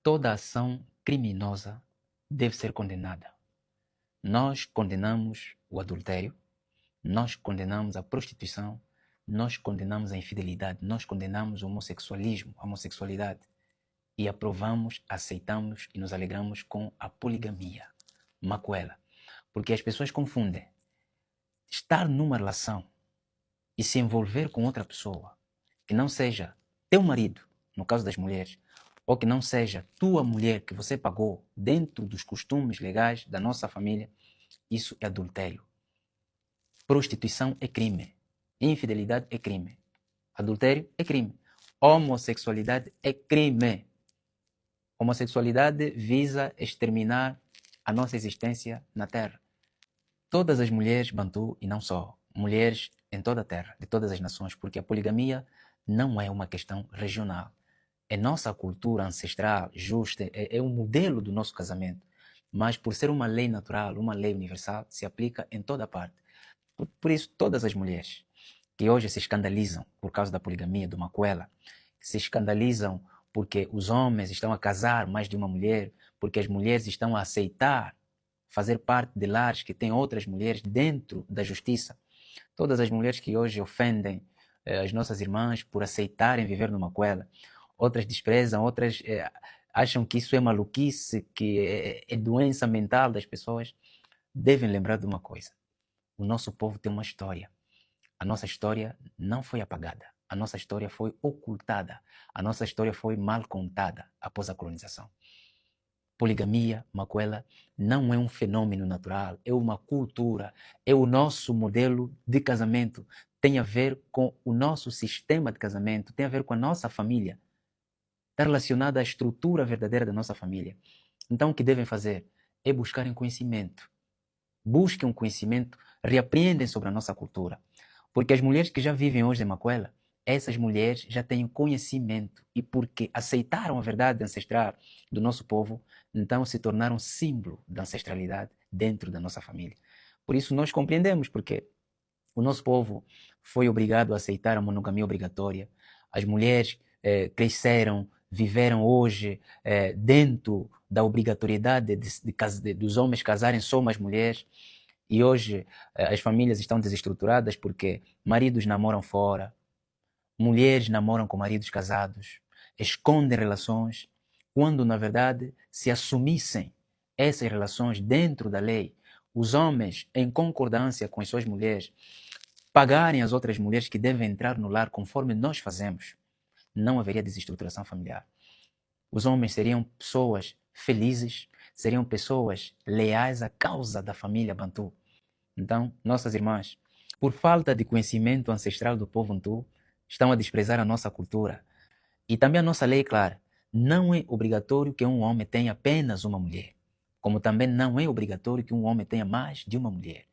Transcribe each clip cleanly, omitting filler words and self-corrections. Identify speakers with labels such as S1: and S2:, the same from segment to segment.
S1: Toda ação criminosa deve ser condenada. Nós condenamos o adultério, nós condenamos a prostituição, nós condenamos a infidelidade, nós condenamos o homossexualismo, a homossexualidade e aprovamos, aceitamos e nos alegramos com a poligamia, macuela. Porque as pessoas confundem estar numa relação e se envolver com outra pessoa que não seja teu marido, no caso das mulheres, ou que não seja tua mulher que você pagou dentro dos costumes legais da nossa família, isso é adultério. Prostituição é crime. Infidelidade é crime. Adultério é crime. Homossexualidade é crime. Homossexualidade visa exterminar a nossa existência na Terra. Todas as mulheres bantu, e não só, mulheres em toda a Terra, de todas as nações, porque a poligamia não é uma questão regional. É nossa cultura ancestral, justa, é um modelo do nosso casamento. Mas por ser uma lei natural, uma lei universal, se aplica em toda parte. Por isso, todas as mulheres que hoje se escandalizam por causa da poligamia, do macuela, se escandalizam porque os homens estão a casar mais de uma mulher, porque as mulheres estão a aceitar fazer parte de lares que têm outras mulheres dentro da justiça. Todas as mulheres que hoje ofendem as nossas irmãs por aceitarem viver numa macuela, outras desprezam, outras acham que isso é maluquice, que é doença mental das pessoas, devem lembrar de uma coisa. O nosso povo tem uma história. A nossa história não foi apagada. A nossa história foi ocultada. A nossa história foi mal contada após a colonização. Poligamia, macuela, não é um fenômeno natural, é uma cultura, é o nosso modelo de casamento. Tem a ver com o nosso sistema de casamento, tem a ver com a nossa família. Está relacionado à estrutura verdadeira da nossa família. Então, o que devem fazer é buscarem conhecimento. Busquem um conhecimento, reapreendem sobre a nossa cultura. Porque as mulheres que já vivem hoje em Macuela, essas mulheres já têm conhecimento e porque aceitaram a verdade ancestral do nosso povo, então se tornaram símbolo da ancestralidade dentro da nossa família. Por isso nós compreendemos porque o nosso povo foi obrigado a aceitar a monogamia obrigatória. As mulheres cresceram, viveram hoje dentro da obrigatoriedade dos homens casarem só mais mulheres. E hoje as famílias estão desestruturadas porque maridos namoram fora, mulheres namoram com maridos casados, escondem relações, quando na verdade se assumissem essas relações dentro da lei, os homens em concordância com as suas mulheres, pagarem as outras mulheres que devem entrar no lar conforme nós fazemos, não haveria desestruturação familiar. Os homens seriam pessoas felizes, seriam pessoas leais à causa da família Bantu. Então, nossas irmãs, por falta de conhecimento ancestral do povo Bantu, estão a desprezar a nossa cultura. E também a nossa lei, claro, não é obrigatório que um homem tenha apenas uma mulher, como também não é obrigatório que um homem tenha mais de uma mulher.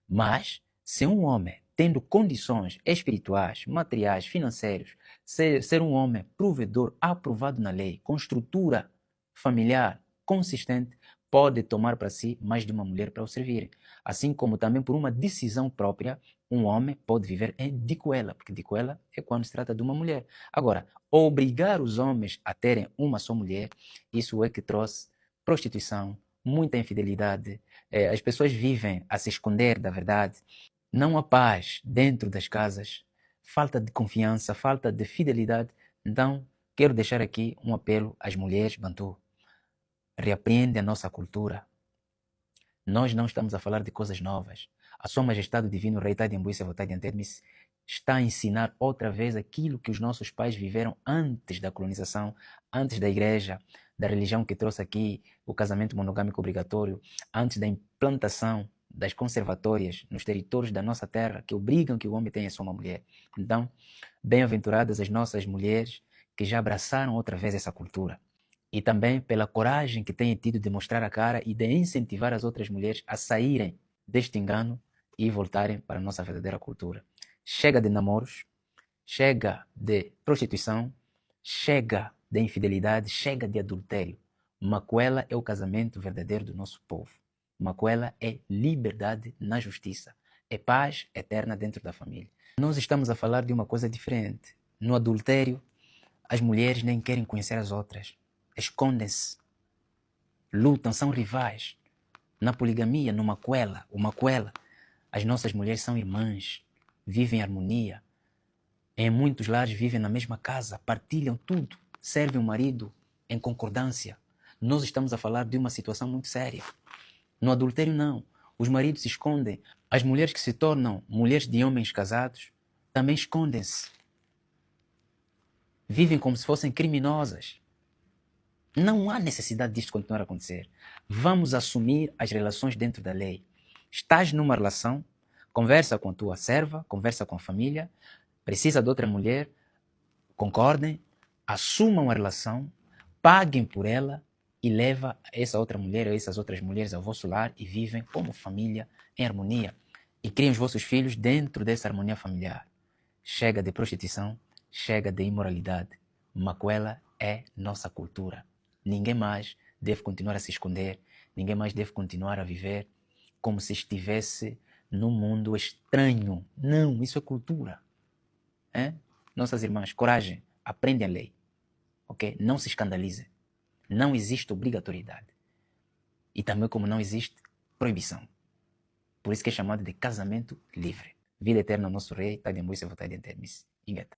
S1: Mas, se um homem, tendo condições espirituais, materiais, financeiros, ser um homem provedor, aprovado na lei, com estrutura familiar consistente, pode tomar para si mais de uma mulher para o servir. Assim como também por uma decisão própria, um homem pode viver em dicuela, porque dicuela é quando se trata de uma mulher. Agora, obrigar os homens a terem uma só mulher, isso é que trouxe prostituição, muita infidelidade, as pessoas vivem a se esconder da verdade, não há paz dentro das casas, falta de confiança, falta de fidelidade. Então, quero deixar aqui um apelo às mulheres Bantu. Reapreende a nossa cultura. Nós não estamos a falar de coisas novas. A Sua Majestade o Divino Rei Tadembuíça Vontade Antermis está a ensinar outra vez aquilo que os nossos pais viveram antes da colonização, antes da igreja, da religião que trouxe aqui o casamento monogâmico obrigatório, antes da implantação das conservatórias nos territórios da nossa terra que obrigam que o homem tenha só uma mulher. Então, bem-aventuradas as nossas mulheres que já abraçaram outra vez essa cultura. E também pela coragem que têm tido de mostrar a cara e de incentivar as outras mulheres a saírem deste engano e voltarem para a nossa verdadeira cultura. Chega de namoros, chega de prostituição, chega de infidelidade, chega de adultério. Macuela é o casamento verdadeiro do nosso povo. Macuela é liberdade na justiça, é paz eterna dentro da família. Nós estamos a falar de uma coisa diferente. No adultério, as mulheres nem querem conhecer as outras. escondem-se, lutam, são rivais. Na poligamia, no macuela, o macuela, as nossas mulheres são irmãs, vivem em harmonia. Em muitos lares vivem na mesma casa, partilham tudo, servem o marido em concordância. Nós estamos a falar de uma situação muito séria. No adultério, não. Os maridos se escondem. As mulheres que se tornam mulheres de homens casados também escondem-se. Vivem como se fossem criminosas. Não há necessidade disto continuar a acontecer. Vamos assumir as relações dentro da lei. Estás numa relação, conversa com a tua serva, conversa com a família, precisa de outra mulher, concordem, assumam a relação, paguem por ela e leva essa outra mulher ou essas outras mulheres ao vosso lar e vivem como família em harmonia. E criem os vossos filhos dentro dessa harmonia familiar. Chega de prostituição, chega de imoralidade. Macuela é nossa cultura. Ninguém mais deve continuar a se esconder, ninguém mais deve continuar a viver como se estivesse num mundo estranho. Não, isso é cultura. Nossas irmãs, coragem, aprendem a lei. Okay? Não se escandalizem. Não existe obrigatoriedade. E também como não existe proibição. Por isso que é chamado de casamento livre. Vida eterna ao nosso rei, Tadembuísse, Votadem Termis. Ingeta.